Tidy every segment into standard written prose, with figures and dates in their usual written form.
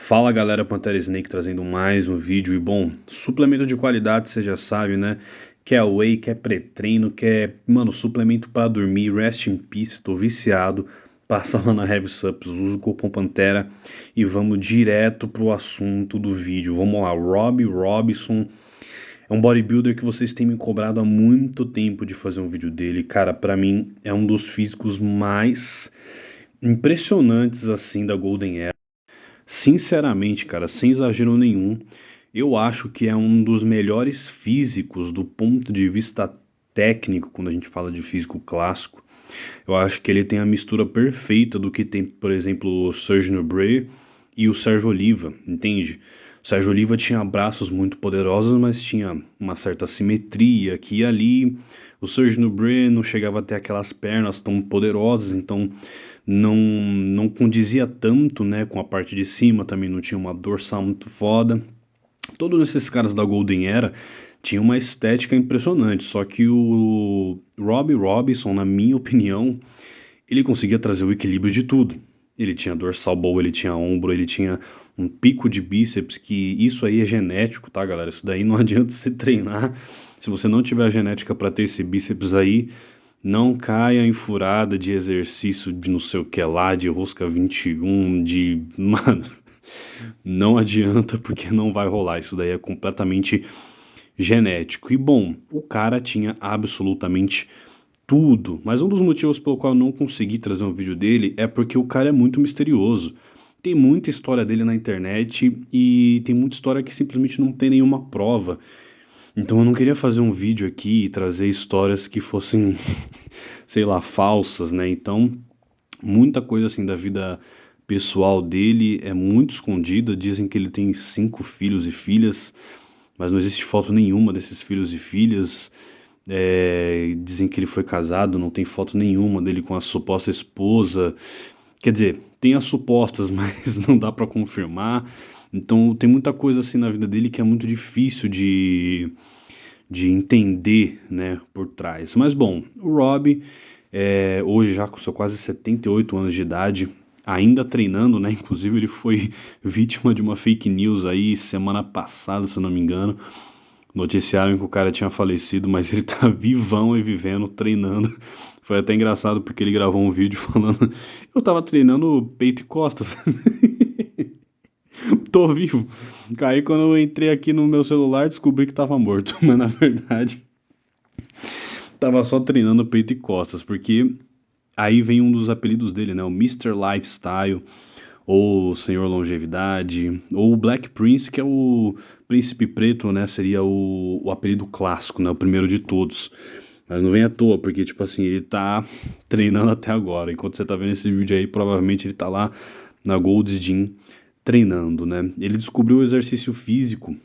Fala galera, Pantera Snake trazendo mais um vídeo e bom, suplemento de qualidade você já sabe, né? Quer whey, quer pré-treino, quer, mano, suplemento pra dormir, rest in peace, tô viciado. Passa lá na Heavy Supps, usa o cupom Pantera e vamos direto pro assunto do vídeo. Vamos lá, Robbie Robinson é um bodybuilder que vocês têm me cobrado há muito tempo de fazer um vídeo dele. Cara, pra mim é um dos físicos mais impressionantes assim da Golden Era. Sinceramente, cara, sem exagero nenhum, eu acho que é um dos melhores físicos do ponto de vista técnico, quando a gente fala de físico clássico. Eu acho que ele tem a mistura perfeita do que tem, por exemplo, o Serge Nubret e o Sérgio Oliva, entende? O Sérgio Oliva tinha braços muito poderosos, mas tinha uma certa simetria aqui e ali. O Serge Nubret não chegava a ter aquelas pernas tão poderosas, então não condizia tanto, né, com a parte de cima, também não tinha uma dorsal muito foda. Todos esses caras da Golden Era tinham uma estética impressionante, só que o Robbie Robinson, na minha opinião, ele conseguia trazer o equilíbrio de tudo. Ele tinha dorsal boa, ele tinha ombro, ele tinha um pico de bíceps, que isso aí é genético, tá, galera? Isso daí não adianta se treinar. Se você não tiver a genética para ter esse bíceps aí, não caia em furada de exercício de não sei o que lá, de rosca 21, de. Mano, não adianta porque não vai rolar. Isso daí é completamente genético. E bom, o cara tinha absolutamente tudo. Mas um dos motivos pelo qual eu não consegui trazer um vídeo dele é porque o cara é muito misterioso. Tem muita história dele na internet e tem muita história que simplesmente não tem nenhuma prova. Então eu não queria fazer um vídeo aqui e trazer histórias que fossem, sei lá, falsas, né? Então, muita coisa assim da vida pessoal dele é muito escondida. Dizem que ele tem 5 filhos e filhas, mas não existe foto nenhuma desses filhos e filhas. Dizem que ele foi casado, não tem foto nenhuma dele com a suposta esposa. Quer dizer, tem as supostas, mas não dá pra confirmar. Então tem muita coisa assim na vida dele que é muito difícil de entender, né, por trás. Mas bom, o Rob, hoje já com seus quase 78 anos de idade, ainda treinando, né? Inclusive ele foi vítima de uma fake news aí semana passada, se não me engano. Noticiaram que o cara tinha falecido, mas ele tá vivão e vivendo, treinando. Foi até engraçado porque ele gravou um vídeo falando: eu tava treinando peito e costas. Tô vivo. Aí quando eu entrei aqui no meu celular, descobri que tava morto. Mas na verdade, tava só treinando peito e costas. Porque aí vem um dos apelidos dele, né? O Mister Lifestyle, ou Senhor Longevidade, ou o Black Prince, que é o Príncipe Preto, né? Seria o apelido clássico, né? O primeiro de todos. Mas não vem à toa, porque, tipo assim, ele tá treinando até agora. Enquanto você tá vendo esse vídeo aí, provavelmente ele tá lá na Gold's Gym treinando, né? Ele descobriu o exercício físico.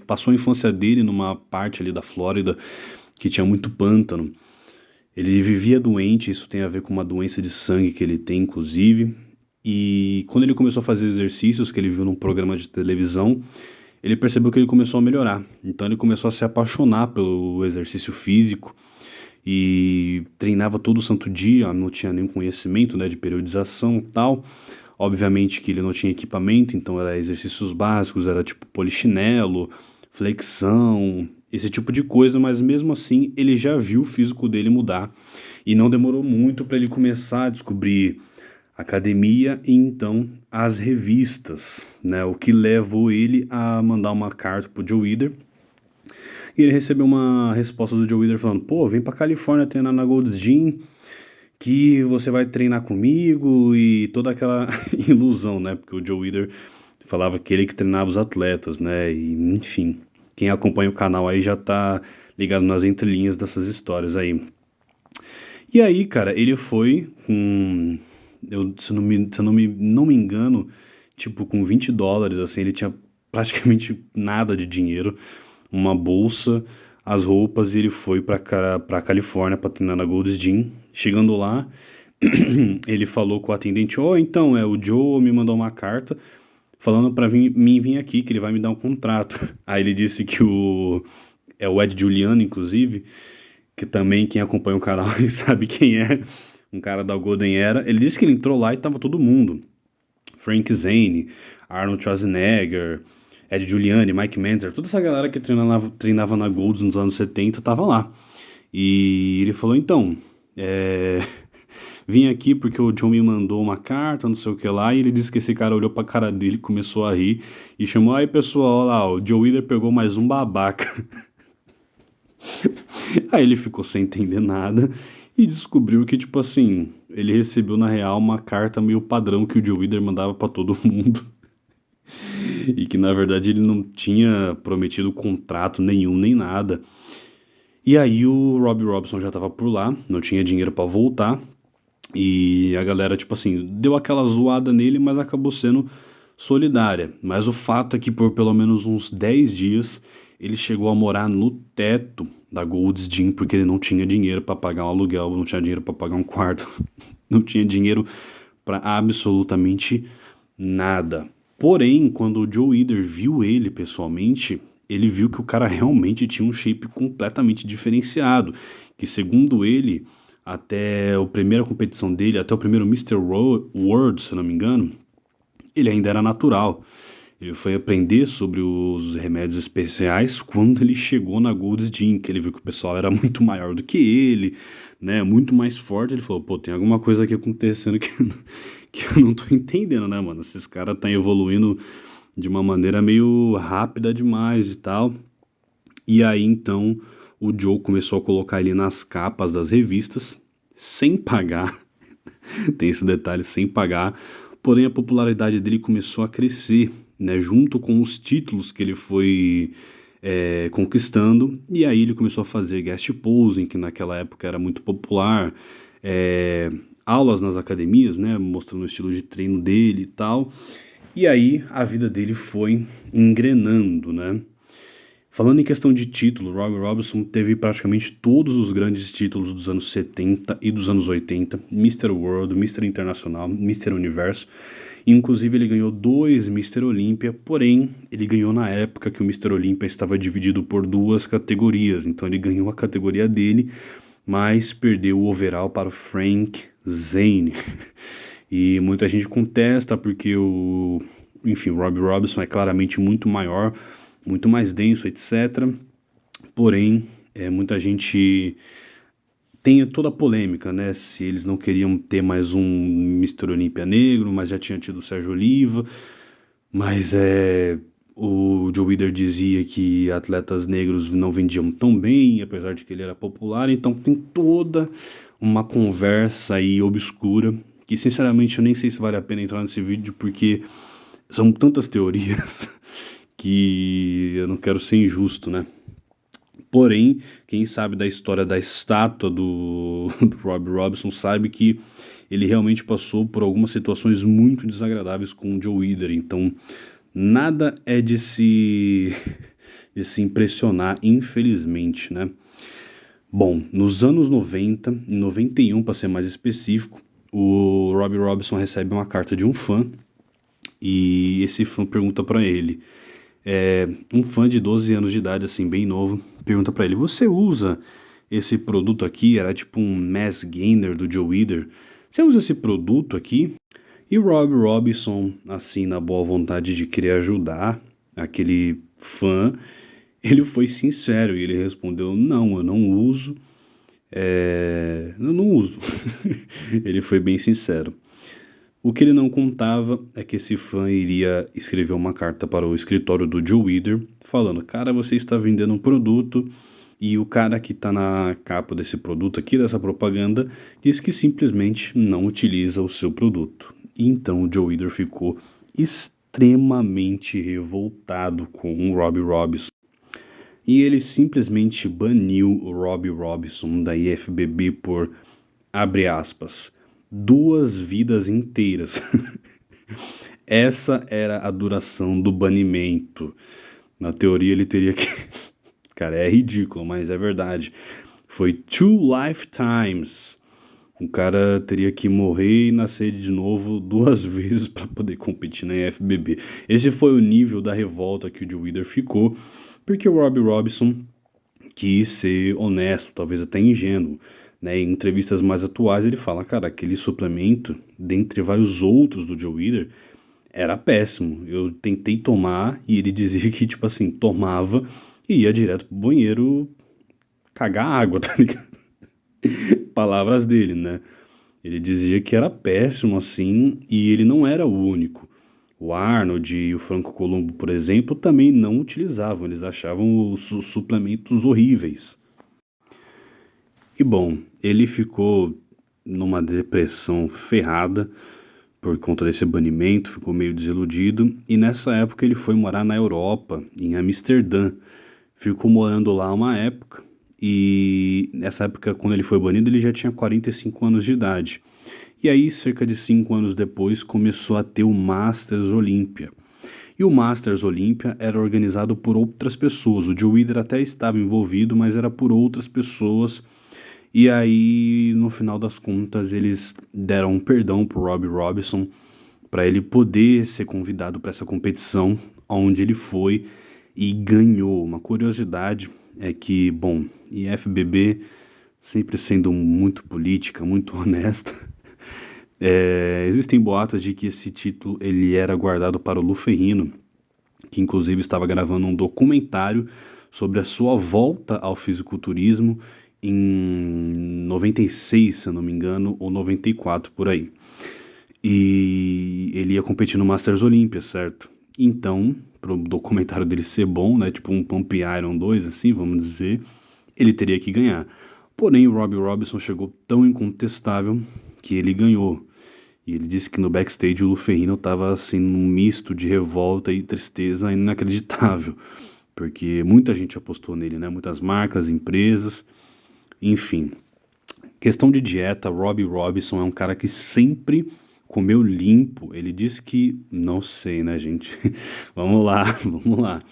Passou a infância dele numa parte ali da Flórida que tinha muito pântano. Ele vivia doente, isso tem a ver com uma doença de sangue que ele tem, inclusive. E quando ele começou a fazer exercícios que ele viu num programa de televisão, ele percebeu que ele começou a melhorar. Então ele começou a se apaixonar pelo exercício físico e treinava todo santo dia, não tinha nenhum conhecimento, né, de periodização e tal. Obviamente que ele não tinha equipamento, então era exercícios básicos, era tipo polichinelo, flexão, esse tipo de coisa, mas mesmo assim ele já viu o físico dele mudar e não demorou muito para ele começar a descobrir academia e então as revistas, né? O que levou ele a mandar uma carta pro Joe Weider. E ele recebeu uma resposta do Joe Weider falando: pô, vem pra Califórnia treinar na Gold's Gym, que você vai treinar comigo, e toda aquela ilusão, né? Porque o Joe Weider falava que ele que treinava os atletas, né? E enfim, quem acompanha o canal aí já tá ligado nas entrelinhas dessas histórias aí. E aí, cara, ele foi com. Se eu não me engano, tipo, com US$ 20, assim, ele tinha praticamente nada de dinheiro, uma bolsa, as roupas, e ele foi pra Califórnia pra treinar na Gold's Gym. Chegando lá, ele falou com o atendente: Ó, então, o Joe me mandou uma carta falando pra mim vir aqui, que ele vai me dar um contrato. Aí ele disse que o Ed Juliano, inclusive, que também quem acompanha o canal sabe quem é, um cara da Golden Era. Ele disse que ele entrou lá e tava todo mundo. Frank Zane, Arnold Schwarzenegger, Ed Giuliani, Mike Menzer, toda essa galera que treinava na Golds nos anos 70 tava lá. E ele falou, então, vim aqui porque o John me mandou uma carta, não sei o que lá, e ele disse que esse cara olhou pra cara dele, começou a rir e chamou, aí pessoal, olha lá, o Joe Wheeler pegou mais um babaca. Aí ele ficou sem entender nada e descobriu que, tipo assim, ele recebeu na real uma carta meio padrão que o Joe Wheeler mandava pra todo mundo. E que na verdade ele não tinha prometido contrato nenhum nem nada. E aí o Robbie Robson já tava por lá, não tinha dinheiro pra voltar. E a galera, tipo assim, deu aquela zoada nele, mas acabou sendo solidária. Mas o fato é que por pelo menos uns 10 dias ele chegou a morar no teto da Gold's Gym porque ele não tinha dinheiro pra pagar um aluguel, não tinha dinheiro pra pagar um quarto, não tinha dinheiro pra absolutamente nada. Porém, quando o Joe Weider viu ele pessoalmente, ele viu que o cara realmente tinha um shape completamente diferenciado, que segundo ele, até a primeira competição dele, até o primeiro Mr. World, se eu não me engano, ele ainda era natural. Ele foi aprender sobre os remédios especiais quando ele chegou na Gold's Gym, que ele viu que o pessoal era muito maior do que ele, né, muito mais forte. Ele falou, pô, tem alguma coisa aqui acontecendo que eu não tô entendendo, né, mano? Esses caras estão evoluindo de uma maneira meio rápida demais e tal. E aí, então, o Joe começou a colocar ele nas capas das revistas, sem pagar. Tem esse detalhe, sem pagar. Porém, a popularidade dele começou a crescer, né? Junto com os títulos que ele foi conquistando. E aí ele começou a fazer guest posing, que naquela época era muito popular. Aulas nas academias, né? Mostrando o estilo de treino dele e tal. E aí a vida dele foi engrenando, né? Falando em questão de título, Robbie Robinson teve praticamente todos os grandes títulos dos anos 70 e dos anos 80, Mr. World, Mr. Internacional, Mr. Universo. Inclusive ele ganhou 2 Mr. Olympia, porém ele ganhou na época que o Mr. Olympia estava dividido por 2 categorias, então ele ganhou a categoria dele, mas perdeu o overall para o Frank Zane. E muita gente contesta porque enfim, o Robbie Robinson é claramente muito maior, muito mais denso, etc. Porém, muita gente tem toda a polêmica, né? Se eles não queriam ter mais um Mr. Olímpia negro, mas já tinha tido o Sérgio Oliva. Mas o Joe Weider dizia que atletas negros não vendiam tão bem, apesar de que ele era popular. Então tem toda uma conversa aí obscura, que sinceramente eu nem sei se vale a pena entrar nesse vídeo, porque são tantas teorias que eu não quero ser injusto, né? Porém, quem sabe da história da estátua do Robbie Robinson sabe que ele realmente passou por algumas situações muito desagradáveis com o Joe Weider. Então, nada é de se impressionar, infelizmente, né? Bom, nos anos 90, em 91 para ser mais específico, o Robbie Robinson recebe uma carta de um fã e esse fã pergunta para ele, um fã de 12 anos de idade, assim, bem novo, pergunta pra ele, você usa esse produto aqui? Era tipo um mass gainer do Joe Weider. Você usa esse produto aqui? E o Rob Robinson, assim, na boa vontade de querer ajudar aquele fã, ele foi sincero e ele respondeu, não, eu não uso, eu não uso. Ele foi bem sincero. O que ele não contava é que esse fã iria escrever uma carta para o escritório do Joe Weider, falando, cara, você está vendendo um produto e o cara que está na capa desse produto aqui, dessa propaganda, diz que simplesmente não utiliza o seu produto. E então o Joe Weider ficou extremamente revoltado com o Robbie Robinson. E ele simplesmente baniu o Robbie Robinson da IFBB por, abre aspas, 2 vidas inteiras. Essa era a duração do banimento. Na teoria ele teria que... Cara, é ridículo, mas é verdade. Foi 2 lifetimes. O cara teria que morrer e nascer de novo 2 vezes para poder competir na IFBB. Esse foi o nível da revolta que o Joe Weider ficou, porque o Robbie Robinson quis ser honesto, talvez até ingênuo. Né, em entrevistas mais atuais ele fala, cara, aquele suplemento, dentre vários outros do Joe Weider, Era péssimo. Eu tentei tomar e ele dizia que, tipo assim, tomava e ia direto pro banheiro cagar água, tá ligado? Palavras dele, né? Ele dizia que era péssimo assim e ele não era o único. O Arnold e o Franco Columbo, por exemplo, também não utilizavam, eles achavam os suplementos horríveis. E bom, ele ficou numa depressão ferrada por conta desse banimento, ficou meio desiludido e nessa época ele foi morar na Europa, em Amsterdã. Ficou morando lá uma época e nessa época, quando ele foi banido, ele já tinha 45 anos de idade. E aí, cerca de 5 anos depois, começou a ter o Masters Olímpia. E o Masters Olímpia era organizado por outras pessoas. O Joe Weider até estava envolvido, mas era por outras pessoas. E aí, no final das contas, eles deram um perdão pro Robbie Robinson para ele poder ser convidado para essa competição, onde ele foi e ganhou. Uma curiosidade é que, bom, IFBB sempre sendo muito política, muito honesta, existem boatos de que esse título ele era guardado para o Lu Ferrino, que inclusive estava gravando um documentário sobre a sua volta ao fisiculturismo em 96, se eu não me engano, ou 94 por aí. E ele ia competir no Masters Olímpia, certo? Então, pro documentário dele ser bom, né, tipo um Pump Iron 2, assim, vamos dizer, ele teria que ganhar. Porém, o Robbie Robinson chegou tão incontestável que ele ganhou. E ele disse que no backstage o Luferrino estava assim num misto de revolta e tristeza inacreditável, porque muita gente apostou nele, né? Muitas marcas, empresas, enfim. Questão de dieta, Robbie Robinson é um cara que sempre comeu limpo. Ele disse que, não sei, né, gente? Vamos lá, vamos lá.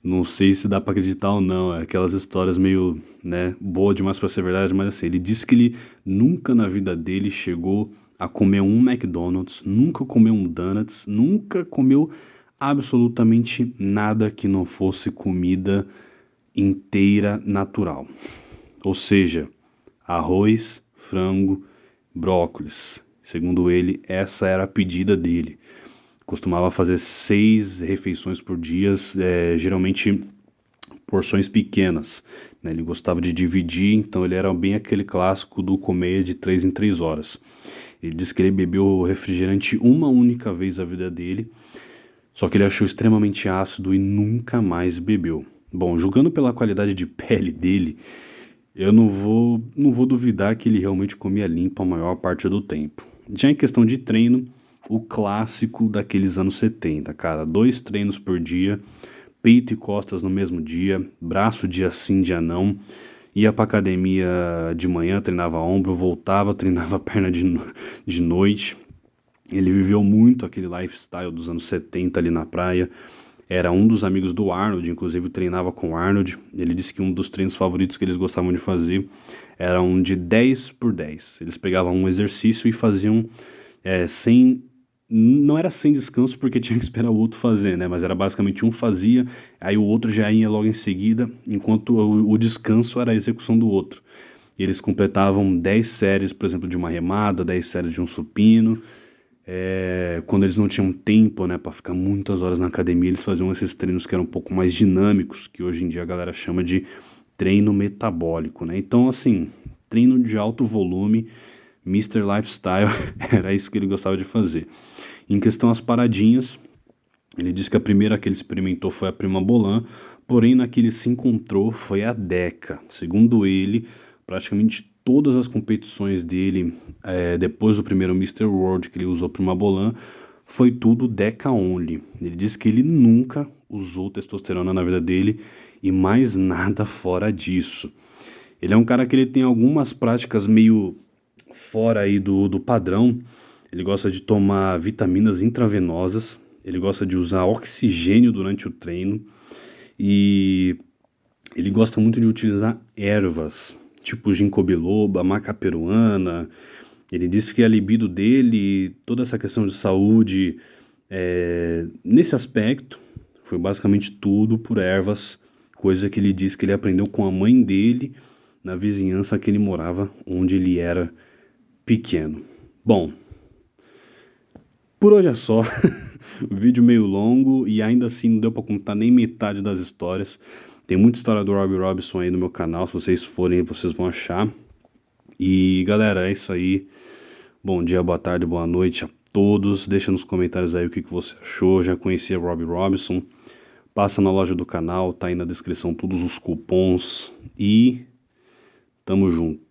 Não sei se dá pra acreditar ou não, é aquelas histórias meio, né, boa demais pra ser verdade, mas assim, ele disse que ele nunca na vida dele chegou a comer um McDonald's, nunca comeu um Donuts, nunca comeu absolutamente nada que não fosse comida inteira natural. Ou seja, arroz, frango, brócolis. Segundo ele, essa era a pedida dele. Costumava fazer 6 refeições por dia, geralmente porções pequenas, né? Ele gostava de dividir, então ele era bem aquele clássico do comer de 3 em 3 horas. Ele disse que ele bebeu refrigerante uma única vez na vida dele, só que ele achou extremamente ácido e nunca mais bebeu. Bom, julgando pela qualidade de pele dele, eu não vou duvidar que ele realmente comia limpo a maior parte do tempo. Já em questão de treino, o clássico daqueles anos 70, cara, 2 treinos por dia, peito e costas no mesmo dia, braço dia sim, dia não, ia pra academia de manhã, treinava ombro, voltava, treinava perna de noite. Ele viveu muito aquele lifestyle dos anos 70 ali na praia. Era um dos amigos do Arnold, inclusive treinava com o Arnold. Ele disse que um dos treinos favoritos que eles gostavam de fazer era um de 10 por 10. Eles pegavam um exercício e faziam sem. Não era sem descanso porque tinha que esperar o outro fazer, né? Mas era basicamente um fazia, aí o outro já ia logo em seguida, enquanto o descanso era a execução do outro. E eles completavam 10 séries, por exemplo, de uma remada, 10 séries de um supino. Quando eles não tinham tempo, né, para ficar muitas horas na academia, eles faziam esses treinos que eram um pouco mais dinâmicos, que hoje em dia a galera chama de treino metabólico, né? Então, assim, treino de alto volume, Mister Lifestyle, era isso que ele gostava de fazer. Em questão às paradinhas, ele disse que a primeira que ele experimentou foi a Prima Bolan, porém na que ele se encontrou foi a Deca. Segundo ele, praticamente todas as competições dele, depois do primeiro Mister World que ele usou Prima Bolan, foi tudo Deca Only. Ele disse que ele nunca usou testosterona na vida dele e mais nada fora disso. Ele é um cara que ele tem algumas práticas meio fora aí do padrão. Ele gosta de tomar vitaminas intravenosas, ele gosta de usar oxigênio durante o treino e ele gosta muito de utilizar ervas, tipo ginkgo biloba, maca peruana. Ele disse que a libido dele, toda essa questão de saúde, nesse aspecto, foi basicamente tudo por ervas, coisa que ele disse que ele aprendeu com a mãe dele na vizinhança que ele morava, onde ele era pequeno. Bom, por hoje é só. Vídeo meio longo e ainda assim não deu pra contar nem metade das histórias. Tem muita história do Robbie Robinson aí no meu canal, se vocês forem, vocês vão achar. E galera, é isso aí. Bom dia, boa tarde, boa noite a todos. Deixa nos comentários aí o que você achou. Já conhecia Robbie Robinson? Passa na loja do canal, tá aí na descrição todos os cupons. E tamo junto.